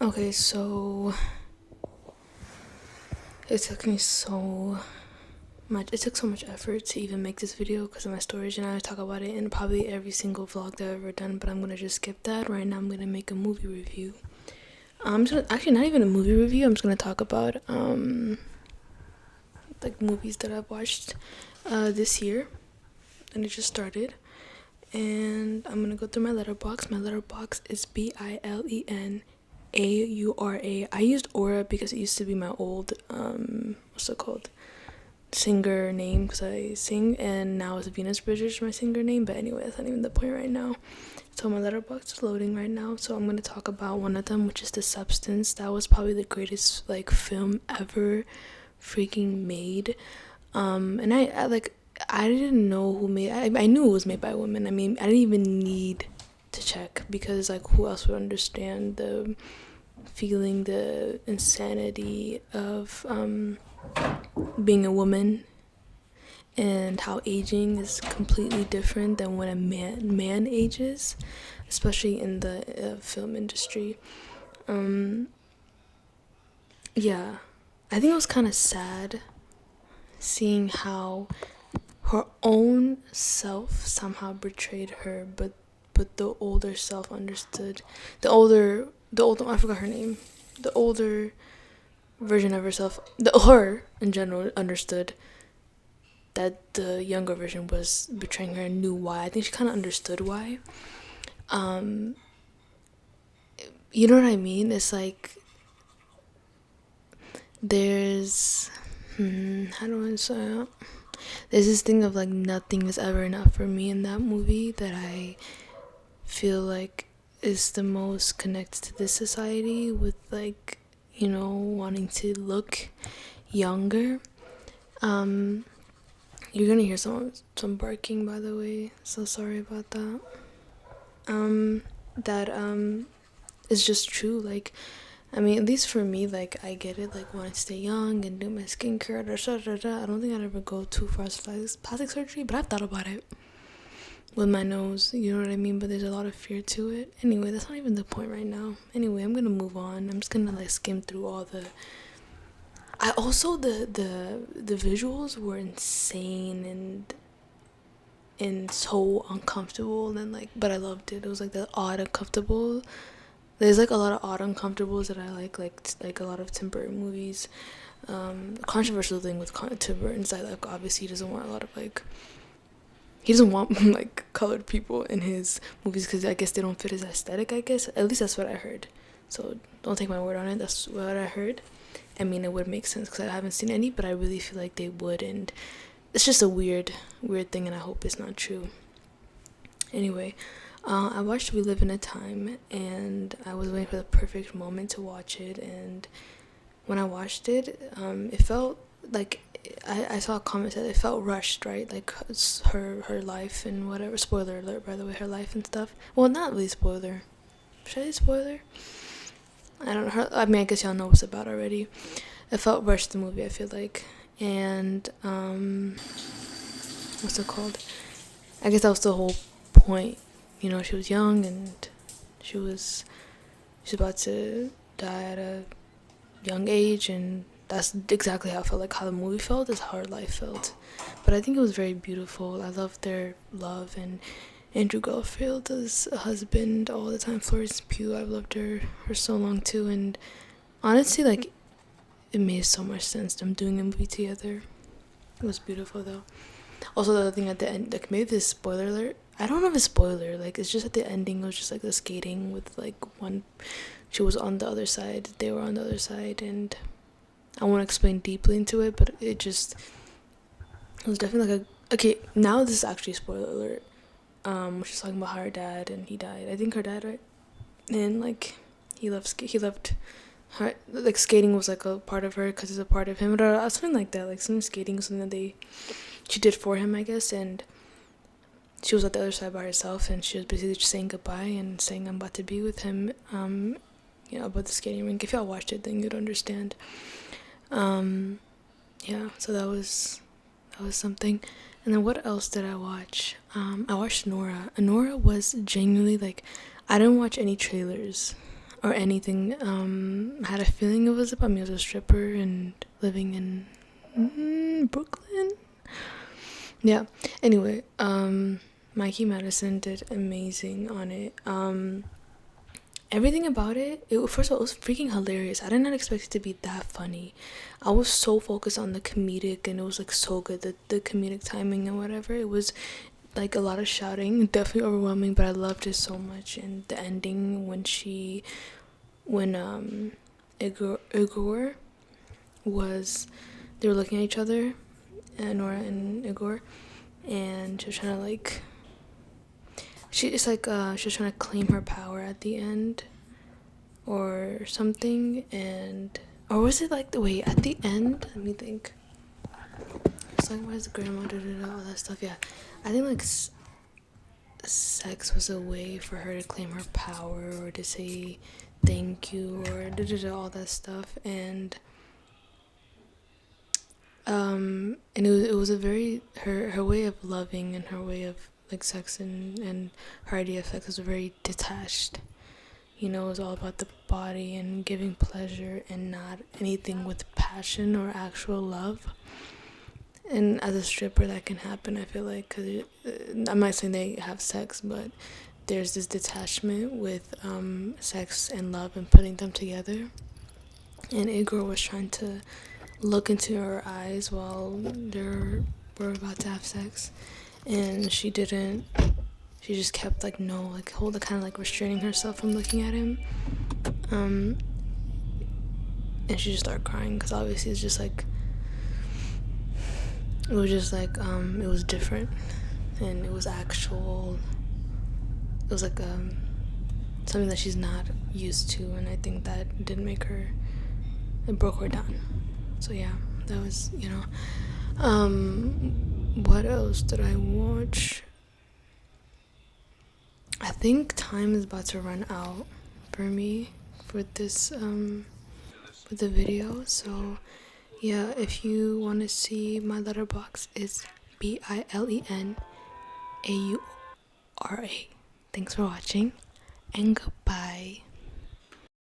Okay, so it took me so much. It took so much effort to even make this video because of my storage, and I talk about it in probably every single vlog that I've ever done. But I'm gonna just skip that. Right now, I'm gonna make a movie review. I'm just actually not even a movie review. I'm just gonna talk about like movies that I've watched this year, and it just started. And I'm gonna go through my letterbox. My letterbox is BILEN AURA. I used Aura because it used to be my old what's it called, singer name, because I sing, and now it's Venus Bridges, my singer name. But anyway, that's not even the point right now. So my letterbox is loading right now, so I'm gonna talk about one of them, which is The Substance. That was probably the greatest like film ever freaking made. And I didn't know who made. I knew it was made by a woman. I mean, I didn't even need to check, because like who else would understand the feeling, the insanity of being a woman, and how aging is completely different than when a man ages, especially in the film industry. Yeah, I think it was kind of sad seeing how her own self somehow betrayed her, but the older self understood. The older I forgot her name. The older version of herself, her in general, understood that the younger version was betraying her and knew why. I think she kind of understood why. Um, you know what I mean? It's like there's how do I say it? There's this thing of like nothing is ever enough for me in that movie that I feel like is the most connected to this society, with like, wanting to look younger. You're gonna hear some barking, by the way, so sorry about that. That is just true. Like, I mean, at least for me, like, I get it, like, want to stay young and do my skincare, I don't think I'd ever go too far as plastic surgery, but I've thought about it with my nose, you know what I mean? But there's a lot of fear to it. Anyway, that's not even the point right now. Anyway, I'm gonna move on. I'm just gonna, like, skim through all the... I also, the visuals were insane and so uncomfortable, and, like, but I loved it. It was, like, the odd uncomfortable. There's like a lot of odd uncomfortables that I like a lot of Tim Burton movies. Controversial thing with Tim Burton's that, like, obviously he doesn't want a lot of like, he doesn't want like colored people in his movies because I guess they don't fit his aesthetic. I guess at least that's what I heard. So don't take my word on it. That's what I heard. I mean, it would make sense because I haven't seen any, but I really feel like they would, and it's just a weird thing, and I hope it's not true. Anyway, I watched We Live in a Time, and I was waiting for the perfect moment to watch it, and when I watched it, it felt like, I saw a comment that it felt rushed, right? Like, it's her life and whatever. Spoiler alert, by the way, her life and stuff. Well, not really spoiler. Should I say spoiler? I don't know. I mean, I guess y'all know what's about already. It felt rushed, the movie, I feel like. And, what's it called? I guess that was the whole point. She was young, and she's about to die at a young age, and that's exactly how I felt. Like, how the movie felt is how her life felt. But I think it was very beautiful. I loved their love, and Andrew Garfield's husband all the time, Florence Pugh. I've loved her for so long too, and honestly, like, it made so much sense them doing a movie together. It was beautiful though. Also, the other thing at the end, like, maybe this spoiler alert. I don't know if it's spoiler. Like, it's just at the ending, it was just like the skating with like one. She was on the other side. They were on the other side, and I won't explain deeply into it, but it was definitely like a. Okay, now this is actually a spoiler alert. She's talking about how her dad, and he died. I think her dad, right? And like, he loved her. Like, skating was like a part of her because it's a part of him, or something like that. Like, skating was something that she did for him, I guess, and she was at the other side by herself, and she was basically just saying goodbye and saying I'm about to be with him. About the skating rink. If y'all watched it, then you'd understand. So that was something. And then what else did I watch? I watched Nora. Nora was genuinely like, I didn't watch any trailers or anything. I had a feeling it was about me as a stripper and living in Brooklyn. Yeah. Anyway, Mikey Madison did amazing on it. Everything about it, first of all, it was freaking hilarious. I did not expect it to be that funny. I was so focused on the comedic, and it was like so good, the comedic timing and whatever. It was like a lot of shouting, definitely overwhelming, but I loved it so much. And the ending when Igor was, they were looking at each other, Nora and Igor, and she was trying to like, she was trying to claim her power at the end, or something, or was it like wait, at the end? Let me think. It's like, where's the grandma? All that stuff. Yeah, I think like sex was a way for her to claim her power or to say thank you or all that stuff, and it was a very her way of loving, and her way of like sex, and her idea of sex was very detached. You know, it was all about the body and giving pleasure and not anything with passion or actual love. And as a stripper, that can happen, I feel like, because I'm not saying they have sex, but there's this detachment with sex and love and putting them together. And Igor was trying to look into her eyes while they were about to have sex, and she didn't. She just kept like no, like kind of like restraining herself from looking at him, and she just started crying because obviously it's just like it was just like it was different, and it was actual. It was like something that she's not used to, and I think that didn't make her. It broke her down. So yeah, that was, you know. What else did I watch? I think time is about to run out for me for this for the video. So yeah, if you want to see my letterbox, it's BILENAURA. Thanks for watching, and goodbye.